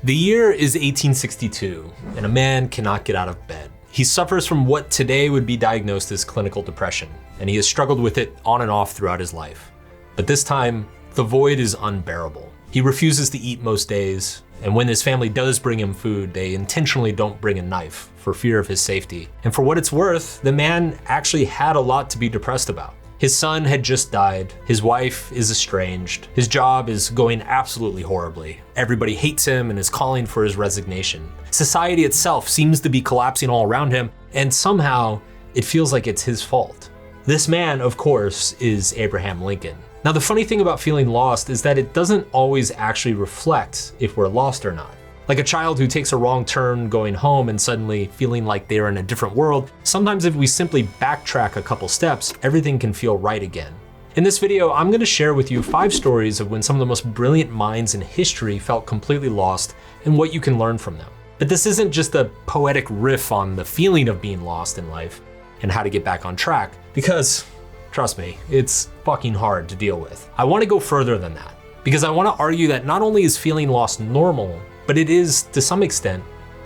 The year is 1862, and a man cannot get out of bed. He suffers from what today would be diagnosed as clinical depression, and he has struggled with it on and off throughout his life. But this time, the void is unbearable. He refuses to eat most days, and when his family does bring him food, they intentionally don't bring a knife for fear of his safety. And for what it's worth, the man actually had a lot to be depressed about. His son had just died, his wife is estranged, his job is going absolutely horribly. Everybody hates him and is calling for his resignation. Society itself seems to be collapsing all around him, and somehow it feels like it's his fault. This man, of course, is Abraham Lincoln. Now, the funny thing about feeling lost is that it doesn't always actually reflect if we're lost or not. Like a child who takes a wrong turn going home and suddenly feeling like they're in a different world, sometimes if we simply backtrack a couple steps, everything can feel right again. In this video, I'm gonna share with you 5 stories of when some of the most brilliant minds in history felt completely lost and what you can learn from them. But this isn't just a poetic riff on the feeling of being lost in life and how to get back on track, because trust me, it's fucking hard to deal with. I wanna go further than that, because I wanna argue that not only is feeling lost normal, but it is, to some extent,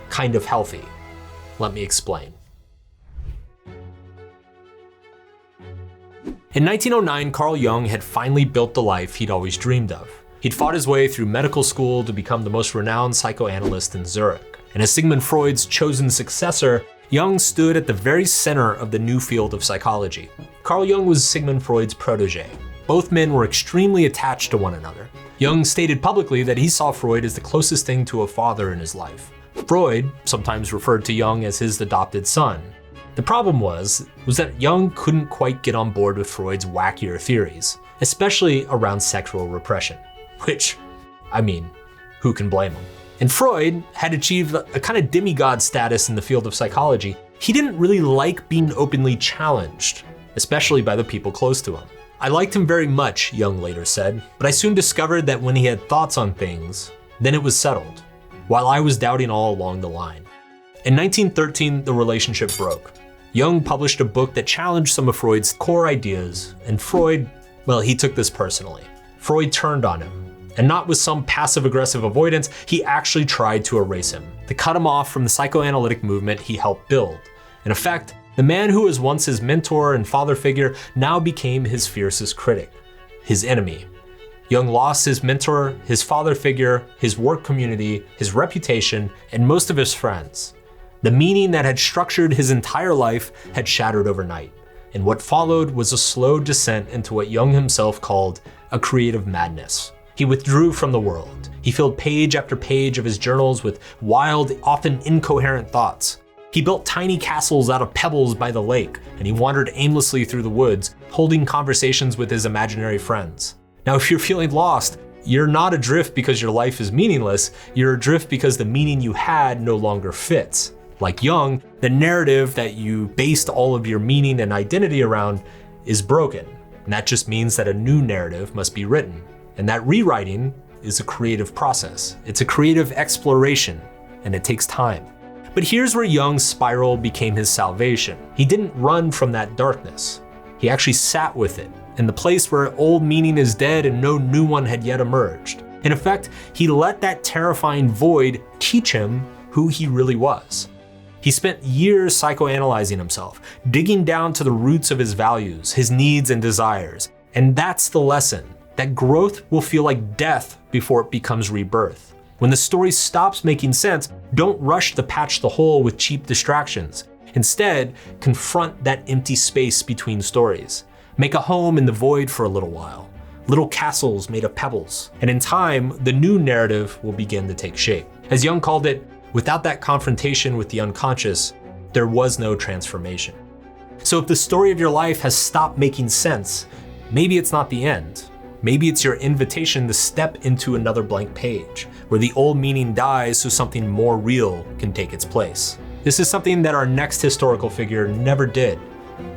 kind of healthy. Let me explain. In 1909, Carl Jung had finally built the life he'd always dreamed of. He'd fought his way through medical school to become the most renowned psychoanalyst in Zurich. And as Sigmund Freud's chosen successor, Jung stood at the very center of the new field of psychology. Carl Jung was Sigmund Freud's protege. Both men were extremely attached to one another. Jung stated publicly that he saw Freud as the closest thing to a father in his life. Freud sometimes referred to Jung as his adopted son. The problem was that Jung couldn't quite get on board with Freud's wackier theories, especially around sexual repression, which, I mean, who can blame him? And Freud had achieved a kind of demigod status in the field of psychology. He didn't really like being openly challenged, especially by the people close to him. I liked him very much, Jung later said, but I soon discovered that when he had thoughts on things, then it was settled, while I was doubting all along the line. In 1913, the relationship broke. Jung published a book that challenged some of Freud's core ideas, and Freud, well, he took this personally. Freud turned on him, and not with some passive-aggressive avoidance, he actually tried to erase him, to cut him off from the psychoanalytic movement he helped build. In effect, the man who was once his mentor and father figure now became his fiercest critic, his enemy. Jung lost his mentor, his father figure, his work community, his reputation, and most of his friends. The meaning that had structured his entire life had shattered overnight, and what followed was a slow descent into what Jung himself called a creative madness. He withdrew from the world. He filled page after page of his journals with wild, often incoherent thoughts. He built tiny castles out of pebbles by the lake, and he wandered aimlessly through the woods, holding conversations with his imaginary friends. Now, if you're feeling lost, you're not adrift because your life is meaningless, you're adrift because the meaning you had no longer fits. Like Jung, the narrative that you based all of your meaning and identity around is broken, and that just means that a new narrative must be written. And that rewriting is a creative process. It's a creative exploration, and it takes time. But here's where Jung's spiral became his salvation. He didn't run from that darkness. He actually sat with it, in the place where old meaning is dead and no new one had yet emerged. In effect, he let that terrifying void teach him who he really was. He spent years psychoanalyzing himself, digging down to the roots of his values, his needs and desires. And that's the lesson, that growth will feel like death before it becomes rebirth. When the story stops making sense, don't rush to patch the hole with cheap distractions. Instead, confront that empty space between stories. Make a home in the void for a little while. Little castles made of pebbles. And in time, the new narrative will begin to take shape. As Jung called it, without that confrontation with the unconscious, there was no transformation. So if the story of your life has stopped making sense, maybe it's not the end. Maybe it's your invitation to step into another blank page, where the old meaning dies so something more real can take its place. This is something that our next historical figure never did,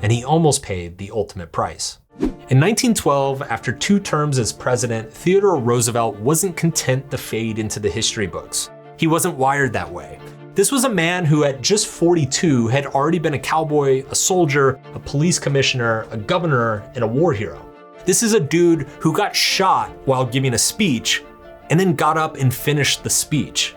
and he almost paid the ultimate price. In 1912, after 2 terms as president, Theodore Roosevelt wasn't content to fade into the history books. He wasn't wired that way. This was a man who at just 42 had already been a cowboy, a soldier, a police commissioner, a governor, and a war hero. This is a dude who got shot while giving a speech and then got up and finished the speech.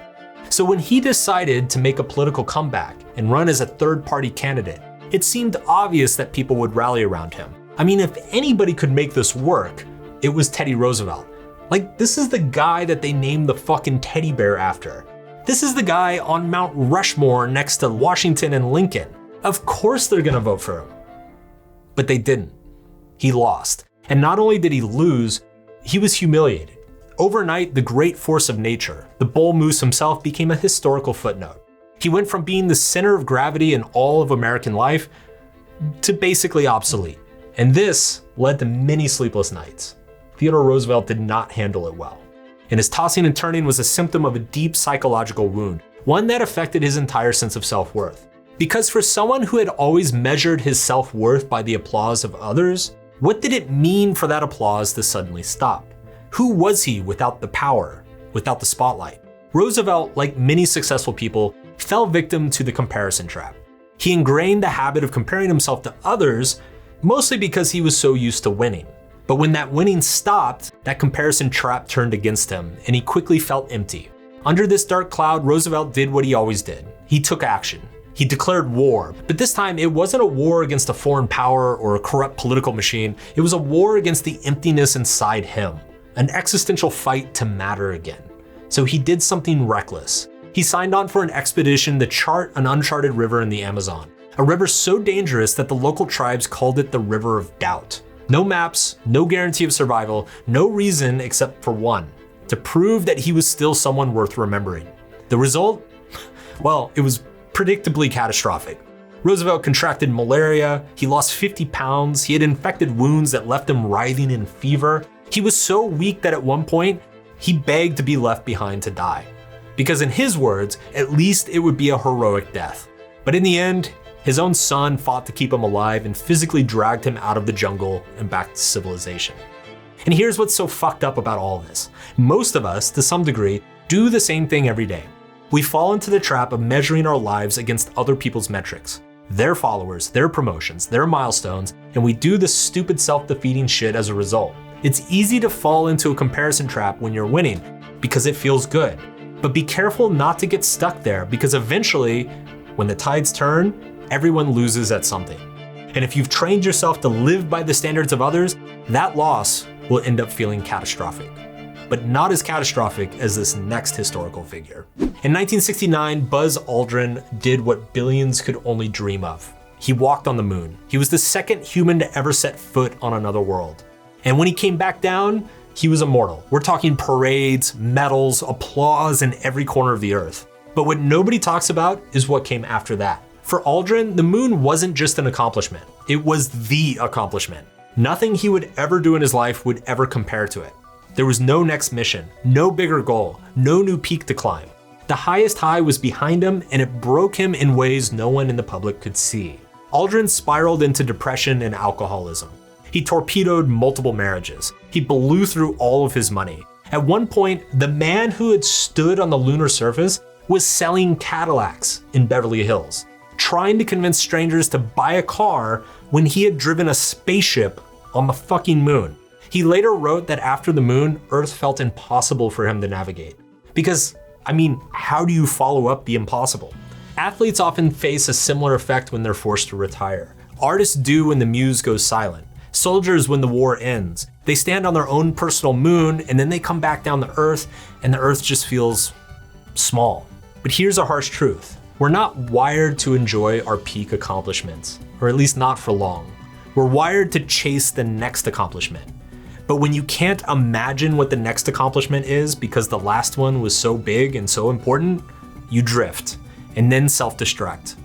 So when he decided to make a political comeback and run as a third-party candidate, it seemed obvious that people would rally around him. I mean, if anybody could make this work, it was Teddy Roosevelt. Like, this is the guy that they named the fucking teddy bear after. This is the guy on Mount Rushmore next to Washington and Lincoln. Of course they're gonna vote for him. But they didn't. He lost. And not only did he lose, he was humiliated. Overnight, the great force of nature, the bull moose himself, became a historical footnote. He went from being the center of gravity in all of American life to basically obsolete. And this led to many sleepless nights. Theodore Roosevelt did not handle it well. And his tossing and turning was a symptom of a deep psychological wound, one that affected his entire sense of self-worth. Because for someone who had always measured his self-worth by the applause of others, what did it mean for that applause to suddenly stop? Who was he without the power, without the spotlight? Roosevelt, like many successful people, fell victim to the comparison trap. He ingrained the habit of comparing himself to others, mostly because he was so used to winning. But when that winning stopped, that comparison trap turned against him, and he quickly felt empty. Under this dark cloud, Roosevelt did what he always did. He took action. He declared war, but this time it wasn't a war against a foreign power or a corrupt political machine. It was a war against the emptiness inside him, an existential fight to matter again. So he did something reckless. He signed on for an expedition to chart an uncharted river in the Amazon, a river so dangerous that the local tribes called it the River of Doubt. No maps, no guarantee of survival, no reason except for one, to prove that he was still someone worth remembering. The result? Well, it was predictably catastrophic. Roosevelt contracted malaria, he lost 50 pounds, he had infected wounds that left him writhing in fever. He was so weak that at one point, he begged to be left behind to die. Because in his words, at least it would be a heroic death. But in the end, his own son fought to keep him alive and physically dragged him out of the jungle and back to civilization. And here's what's so fucked up about all this. Most of us, to some degree, do the same thing every day. We fall into the trap of measuring our lives against other people's metrics, their followers, their promotions, their milestones, and we do this stupid self-defeating shit as a result. It's easy to fall into a comparison trap when you're winning because it feels good. But be careful not to get stuck there because eventually, when the tides turn, everyone loses at something. And if you've trained yourself to live by the standards of others, that loss will end up feeling catastrophic. But not as catastrophic as this next historical figure. In 1969, Buzz Aldrin did what billions could only dream of. He walked on the moon. He was the second human to ever set foot on another world. And when he came back down, he was immortal. We're talking parades, medals, applause in every corner of the earth. But what nobody talks about is what came after that. For Aldrin, the moon wasn't just an accomplishment. It was the accomplishment. Nothing he would ever do in his life would ever compare to it. There was no next mission, no bigger goal, no new peak to climb. The highest high was behind him and it broke him in ways no one in the public could see. Aldrin spiraled into depression and alcoholism. He torpedoed multiple marriages. He blew through all of his money. At one point, the man who had stood on the lunar surface was selling Cadillacs in Beverly Hills, trying to convince strangers to buy a car when he had driven a spaceship on the fucking moon. He later wrote that after the moon, Earth felt impossible for him to navigate. Because, I mean, how do you follow up the impossible? Athletes often face a similar effect when they're forced to retire. Artists do when the muse goes silent. Soldiers when the war ends. They stand on their own personal moon and then they come back down to Earth and the Earth just feels small. But here's a harsh truth. We're not wired to enjoy our peak accomplishments, or at least not for long. We're wired to chase the next accomplishment. But when you can't imagine what the next accomplishment is because the last one was so big and so important, you drift and then self-destruct.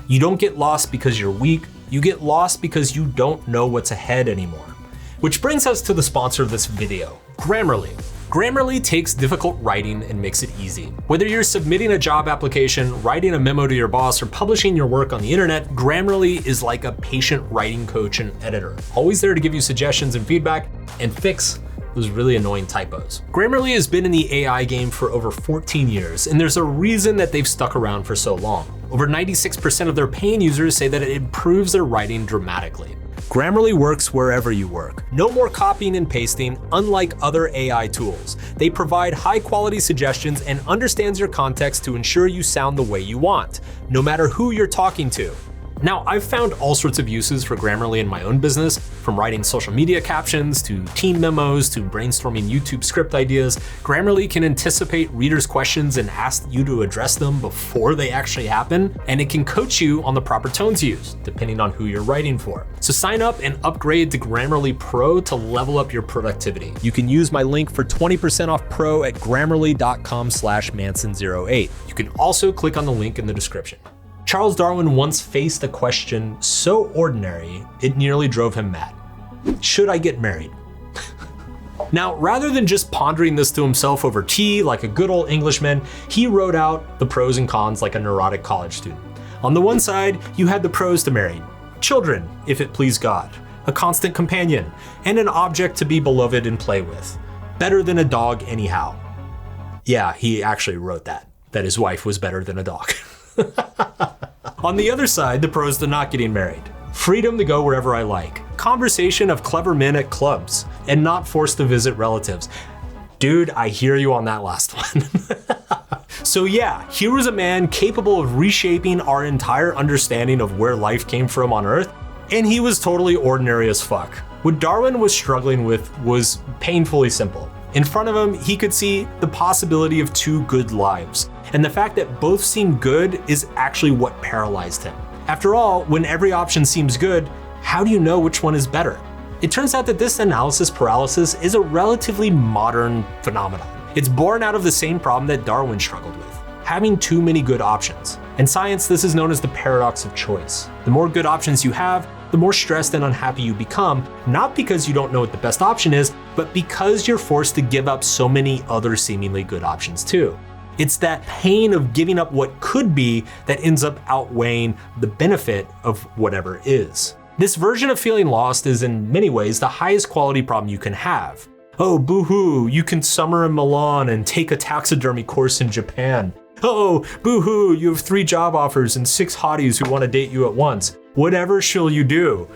You don't get lost because you're weak, you get lost because you don't know what's ahead anymore. Which brings us to the sponsor of this video, Grammarly. Grammarly takes difficult writing and makes it easy. Whether you're submitting a job application, writing a memo to your boss, or publishing your work on the internet, Grammarly is like a patient writing coach and editor, always there to give you suggestions and feedback and fix those really annoying typos. Grammarly has been in the AI game for over 14 years, and there's a reason that they've stuck around for so long. Over 96% of their paying users say that it improves their writing dramatically. Grammarly works wherever you work. No more copying and pasting, unlike other AI tools. They provide high-quality suggestions and understands your context to ensure you sound the way you want, no matter who you're talking to. Now, I've found all sorts of uses for Grammarly in my own business, from writing social media captions to team memos to brainstorming YouTube script ideas. Grammarly can anticipate readers' questions and ask you to address them before they actually happen, and it can coach you on the proper tone to use, depending on who you're writing for. So sign up and upgrade to Grammarly Pro to level up your productivity. You can use my link for 20% off Pro at grammarly.com/Manson08. You can also click on the link in the description. Charles Darwin once faced a question so ordinary, it nearly drove him mad. Should I get married? Now, rather than just pondering this to himself over tea like a good old Englishman, he wrote out the pros and cons like a neurotic college student. On the one side, you had the pros to marrying: children, if it please God, a constant companion, and an object to be beloved and play with. Better than a dog anyhow. Yeah, he actually wrote that his wife was better than a dog. On the other side, the pros to not getting married: freedom to go wherever I like, conversation of clever men at clubs, and not forced to visit relatives. Dude, I hear you on that last one. So yeah, here was a man capable of reshaping our entire understanding of where life came from on Earth, and he was totally ordinary as fuck. What Darwin was struggling with was painfully simple. In front of him, he could see the possibility of two good lives, and the fact that both seemed good is actually what paralyzed him. After all, when every option seems good, how do you know which one is better? It turns out that this analysis paralysis is a relatively modern phenomenon. It's born out of the same problem that Darwin struggled with: having too many good options. In science, this is known as the paradox of choice. The more good options you have, the more stressed and unhappy you become, not because you don't know what the best option is, but because you're forced to give up so many other seemingly good options too. It's that pain of giving up what could be that ends up outweighing the benefit of whatever is. This version of feeling lost is in many ways the highest quality problem you can have. Oh, boo-hoo, you can summer in Milan and take a taxidermy course in Japan. Oh, boo-hoo, you have 3 job offers and 6 hotties who want to date you at once. Whatever shall you do?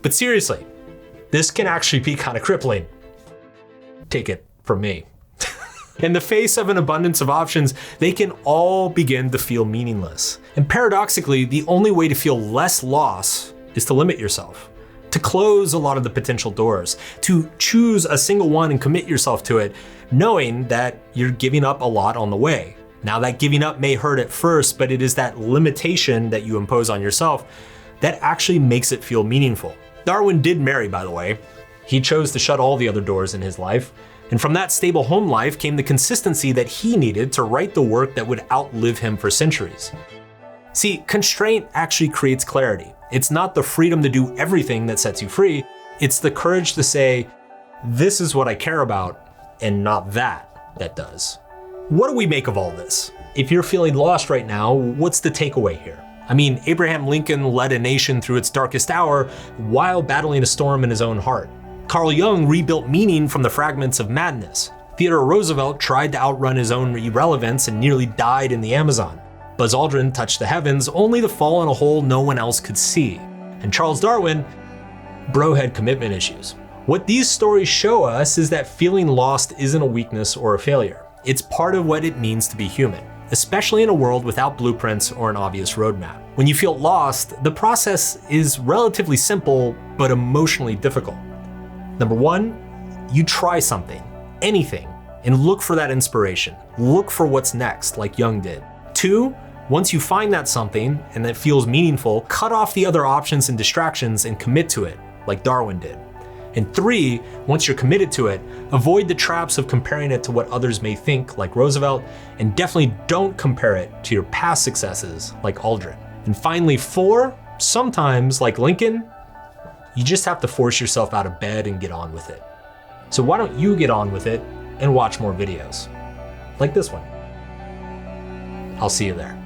But seriously, this can actually be kind of crippling. Take it from me. In the face of an abundance of options, they can all begin to feel meaningless. And paradoxically, the only way to feel less loss is to limit yourself, to close a lot of the potential doors, to choose a single one and commit yourself to it, knowing that you're giving up a lot on the way. Now, that giving up may hurt at first, but it is that limitation that you impose on yourself that actually makes it feel meaningful. Darwin did marry, by the way. He chose to shut all the other doors in his life. And from that stable home life came the consistency that he needed to write the work that would outlive him for centuries. See, constraint actually creates clarity. It's not the freedom to do everything that sets you free. It's the courage to say, this is what I care about, and not that does. What do we make of all this? If you're feeling lost right now, what's the takeaway here? I mean, Abraham Lincoln led a nation through its darkest hour while battling a storm in his own heart. Carl Jung rebuilt meaning from the fragments of madness. Theodore Roosevelt tried to outrun his own irrelevance and nearly died in the Amazon. Buzz Aldrin touched the heavens only to fall in a hole no one else could see. And Charles Darwin, bro had commitment issues. What these stories show us is that feeling lost isn't a weakness or a failure. It's part of what it means to be human, especially in a world without blueprints or an obvious roadmap. When you feel lost, the process is relatively simple, but emotionally difficult. Number 1, you try something, anything, and look for that inspiration. Look for what's next, like Jung did. 2, once you find that something and that feels meaningful, cut off the other options and distractions and commit to it, like Darwin did. And 3, once you're committed to it, avoid the traps of comparing it to what others may think, like Roosevelt, and definitely don't compare it to your past successes, like Aldrin. And finally, 4, sometimes, like Lincoln, you just have to force yourself out of bed and get on with it. So why don't you get on with it and watch more videos, like this one. I'll see you there.